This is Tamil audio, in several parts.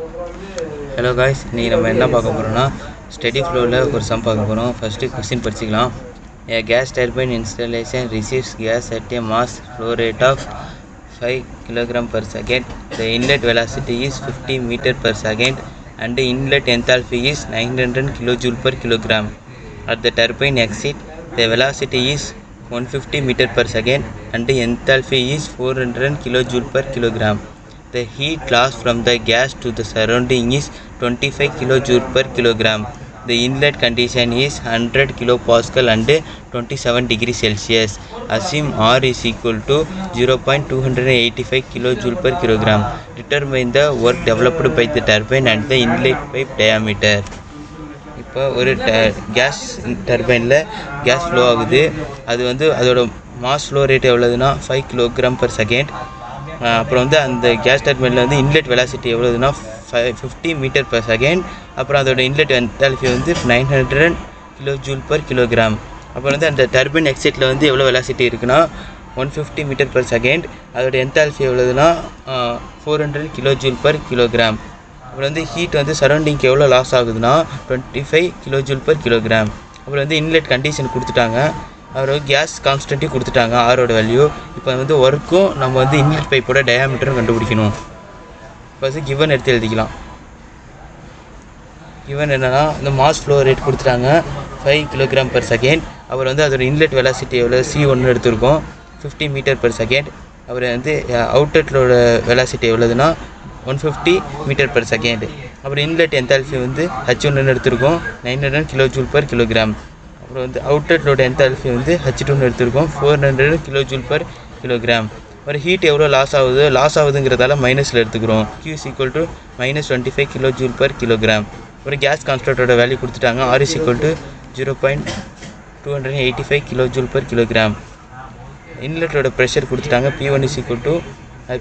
Hello guys, இன்னைக்கு நம்ம என்ன பார்க்க போறோம்னா ஸ்டெடி ஃப்ளோவில் ஒரு சம் பார்க்க போகிறோம். ஃபஸ்ட்டு கொஸ்டின் படிச்சுக்கலாம். A gas turbine installation receives gas at a mass flow rate of 5 kg per second. The inlet velocity is 50 meter per second and the inlet enthalpy is 900 kJ per kilogram. At the turbine exit, the velocity is 150 meter per second and the enthalpy is 400 kJ per kilogram. The heat loss from the gas to the surrounding is 25 kJ per kilogram. The inlet condition is 100 kilopascal and 27 degrees Celsius. Assume R is equal to 0.285 kJ per kilogram. Determine the work developed by the turbine and the inlet pipe diameter. இப்போ ஒரு கேஸ் டர்பைனில் கேஸ் ஃப்ளோ ஆகுது. அது வந்து அதோட மாஸ் ஃப்ளோ ரேட் எவ்வளோதுன்னா 5 kg per second. அப்புறம் வந்து அந்த கேஸ் டர்பைனில் வந்து இன்லெட் வெலாசிட்டி எவ்வளோதுன்னா 50 மீட்டர் per second. அப்புறம் அதோட இன்லெட் என்தால்பி வந்து 900 kJ per kilogram. அப்புறம் வந்து அந்த டர்பைன் எக்ஸிட்டில் வந்து எவ்வளோ வெலாசிட்டி இருக்குன்னா 150 மீட்டர் per second. அதோட என்தால்பி எவ்வளோதுன்னா 400 kJ per kilogram. அப்புறம் வந்து ஹீட் வந்து சரௌண்டிங்க்கு எவ்வளோ லாஸ் ஆகுதுன்னா 25 kJ per kilogram. அப்புறம் வந்து இன்லெட் கண்டிஷன் கொடுத்துட்டாங்க. அப்புறம் கேஸ் கான்ஸ்டன்ட்டையும் கொடுத்துட்டாங்க ஆரோட வேல்யூ. இப்போ வந்து ஒர்க்கும் நம்ம வந்து இன்லெட் பைப்போட டயாமீட்டரும் கண்டுபிடிக்கணும். ஃபஸ்ட்டு கிவன் எடுத்து எழுதிக்கலாம். கிவன் என்னென்னா இந்த மாஸ் ஃப்ளோ ரேட் கொடுத்துட்டாங்க 5 kg per second. அப்புறம் வந்து அதோட இன்லெட் வெலாசிட்டி எவ்வளோ C1 எடுத்திருக்கோம் 50 மீட்டர் per second. அப்புறம் வந்து அவுட்லெட்டோட வெலாசிட்டி எவ்வளோதுன்னா 150 மீட்டர் per second. அப்புறம் இன்லெட் என்தால்பி வந்து H1 எடுத்திருக்கோம் 900 kJ per kilogram. அப்புறம் வந்து அவுட்லெட்டோட என்தால்பி வந்து H2 எடுத்திருக்கோம் 400 kJ per kilogram. அப்புறம் ஹீட் எவ்வளோ லாஸ் ஆகுதுங்கிறதால மைனஸில் எடுத்துக்கிறோம். Q is equal to -25 kJ per kilogram. அப்புறம் கேஸ் கான்ஸ்டன்ட்டோட வேல்யூ கொடுத்துட்டாங்க. R is equal to 0.285 kJ per kilogram. இன்லெட்டோட ப்ரெஷர் கொடுத்துட்டாங்க. P1 is equal to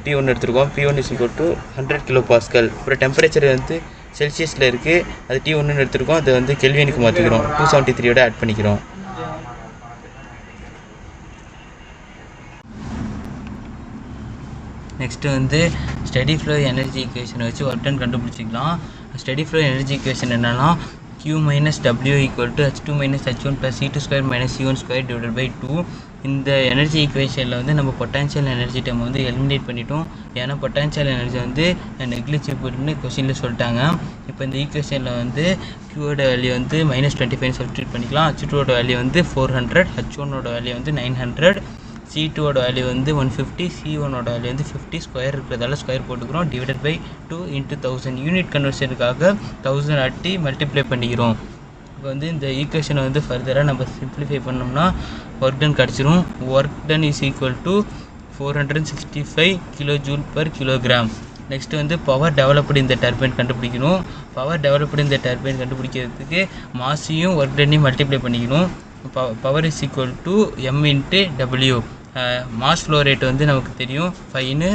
P1 எடுத்துருக்கோம். P1 is equal to 100 kilopascal. அப்புறம் டெம்பரேச்சர் வந்து செல்சியஸில் இருக்குது. அது T1 எடுத்துருக்கோம். அது வந்து கெல்வினுக்கு மாற்றிக்கிறோம். 273 ஆட் பண்ணிக்கிறோம். நெக்ஸ்ட்டு வந்து ஸ்டெடி ஃப்ளோ எனர்ஜி ஈக்குவேஷனை வச்சு ஒர்க் டன் கண்டுபிடிச்சிக்கலாம். ஸ்டெடி ஃப்ளோ எனர்ஜி ஈக்குவேஷன் என்னென்னா Q minus W equal to H2 minus H1 plus C2 square minus C1 square divided by 2. இந்த எனர்ஜி ஈக்குவேஷனில் வந்து நம்ம பொட்டான்ஷியல் எனர்ஜி டைம் வந்து எலிமினேட் பண்ணிட்டோம். ஏன்னா பொட்டான்ஷியல் எனர்ஜி வந்து நெக்லிஜிபிள்னு கொஸ்டினில் சொல்லிட்டாங்க. இப்போ இந்த ஈக்குவேஷனில் வந்து Qவோட வேல்யூ வந்து -25 சப்ஸ்டிட்யூட் பண்ணிக்கலாம். H2ஓட வேல்யூ வந்து 400, H1ஓட வேல்யூ வந்து 900, C2ஓட வேல்யூ வந்து 150, C1ஓட வேல்யூ வந்து 50. ஸ்கொயர் இருக்கிறதால ஸ்கொயர் போட்டுக்கிறோம். Divided by 2 × 1000. யூனிட் கன்வர்ஷனுக்காக 1000 ஆட்டி மல்டிப்ளை பண்ணிக்கிறோம். இப்போ வந்து இந்த ஈக்குவேஷனை வந்து ஃபர்தராக நம்ம சிம்பிளிஃபை பண்ணோம்னா ஒர்க் டன் கிடச்சிரும். Work done is equal to 465 kJ per kilogram. Next வந்து பவர் டெவலப்டு இந்த டர்பைன் கண்டுபிடிக்கணும். பவர் டெவலப்டு இந்த டர்பைன் கண்டுபிடிக்கிறதுக்கு மாஸையும் ஒர்க் டன்னையும் மல்டிப்ளை பண்ணிக்கணும். Power is equal to M × W. Mass flow rate வந்து நமக்கு தெரியும் 5ன்னு,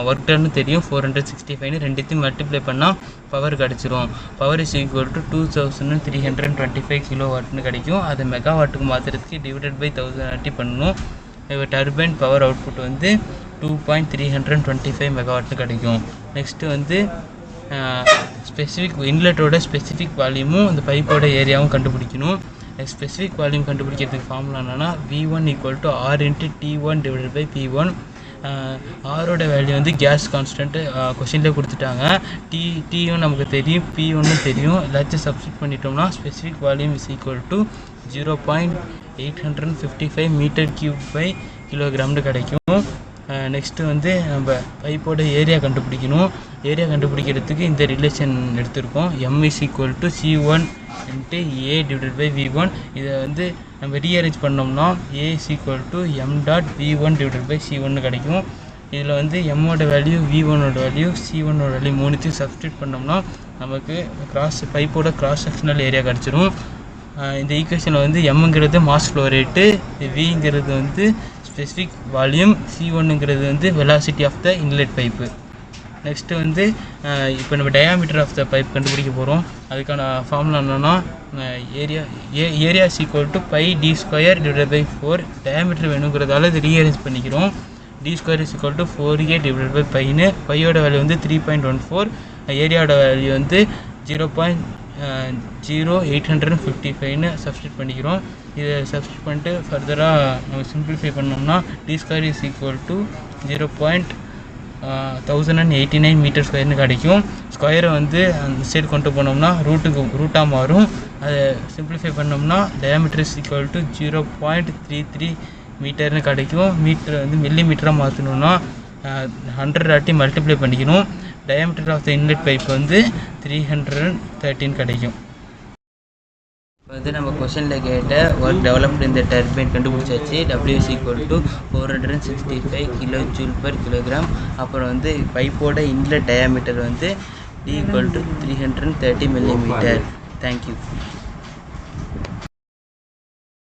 ஒர்க் டன்னு தெரியும் 465ன்னு. ரெண்டுத்தையும் மல்டிப்ளை பண்ணால் பவர் கிடச்சிரும். Power is equal to 2325 kW கிடைக்கும். அது மெகாவாட்டுக்கு மாற்றுறதுக்கு டிவைடட் பை 1000 ஆட்டி பண்ணணும். இப்போ டர்பைன் பவர் அவுட்புட் வந்து 2.325 மெகாவாட்டு கிடைக்கும். நெக்ஸ்ட்டு வந்து ஸ்பெசிஃபிக் இன்லெட்டோட ஸ்பெசிஃபிக் வால்யூமும் அந்த பைப்போட ஏரியாவும் கண்டுபிடிக்கணும். ஸ்பெசிஃபிக் வால்யூம் கண்டுபிடிக்கிறதுக்கு ஃபார்முலா என்னென்னா V1 = R × T1 divided by P1. ஆரோட வேல்யூ வந்து கேஸ் கான்ஸ்டன்ட்டு கொஷினில் கொடுத்துட்டாங்க. T1 நமக்கு தெரியும், P1 தெரியும். எல்லாத்தையும் சப்ஸ்டிட் பண்ணிட்டோம்னா specific volume is equal to 0.855 m3/kg கிடைக்கும். நெக்ஸ்ட்டு வந்து நம்ம பைப்போட ஏரியா கண்டுபிடிக்கணும். ஏரியா கண்டுபிடிக்கிறதுக்கு இந்த ரிலேஷன் எடுத்திருக்கோம். M is equal to C1 × A divided by V1. இதை வந்து நம்ம ரீஅரேஞ்ச் பண்ணோம்னா A is equal to M dot V1 divided by C1 கிடைக்கும். இதில் வந்து எம்மோட வேல்யூ, V1ஓட வேல்யூ, C1ஓட வேல்யூ மூணுத்தையும் சப்ஸ்டிட் பண்ணோம்னா நமக்கு பைப்போட கிராஸ் செக்ஷனல் ஏரியா கிடச்சிரும். இந்த ஈக்குவேஷனில் வந்து எம்ங்கிறது மாஸ் ஃப்ளோ ரேட்டு, விங்கிறது வந்து ஸ்பெசிஃபிக் வால்யூம், C1ங்கிறது வந்து velocity of the inlet pipe. Next வந்து இப்போ நம்ம டயாமீட்டர் ஆஃப் த பைப் கண்டுபிடிக்க போகிறோம். அதுக்கான ஃபார்முலா என்னென்னா area is equal to πd² / 4. Diameter வேணுங்கிறதால இது ரீஅரேஞ்ச் பண்ணிக்கிறோம். D square is equal to 4a divide by பைன்னு பையோட வேல்யூ வந்து 3.14 ஏரியாவோட வேல்யூ வந்து 0.0855ன்னு சப்ஸ்டியூட் பண்ணிக்கிறோம். இதை சப்ஸ்டியூட் பண்ணிட்டு ஃபர்தராக நம்ம சிம்பிளிஃபை பண்ணோம்னா D square is equal to 0.1089 metre ஸ்கொயர்னு கிடைக்கும். ஸ்கொயரை வந்து அந்த சைடு கொண்டு போனோம்னா ரூட்டாக மாறும். அதை சிம்பிளிஃபை பண்ணோம்னா டயாமீட்டர் இஸ் ஈக்குவல் டு 0.33 மீட்டர்னு கிடைக்கும். மீட்டர் வந்து மில்லி மீட்டராக மாற்றணும்னா 100 ஆட்டி மல்டிப்ளை பண்ணிக்கணும். Diameter of the inlet pipe வந்து 313 கிடைக்கும். இப்போ வந்து நம்ம கொஷனில் கேட்ட ஒர்க் டெவலப்டு இந்த டர்பைன் கண்டுபிடிச்சாச்சு. W is equal to 465 kJ/kg. அப்புறம் வந்து பைப்போட இன்லெட் டயாமீட்டர் வந்து D equal to 330 mm. Thank you.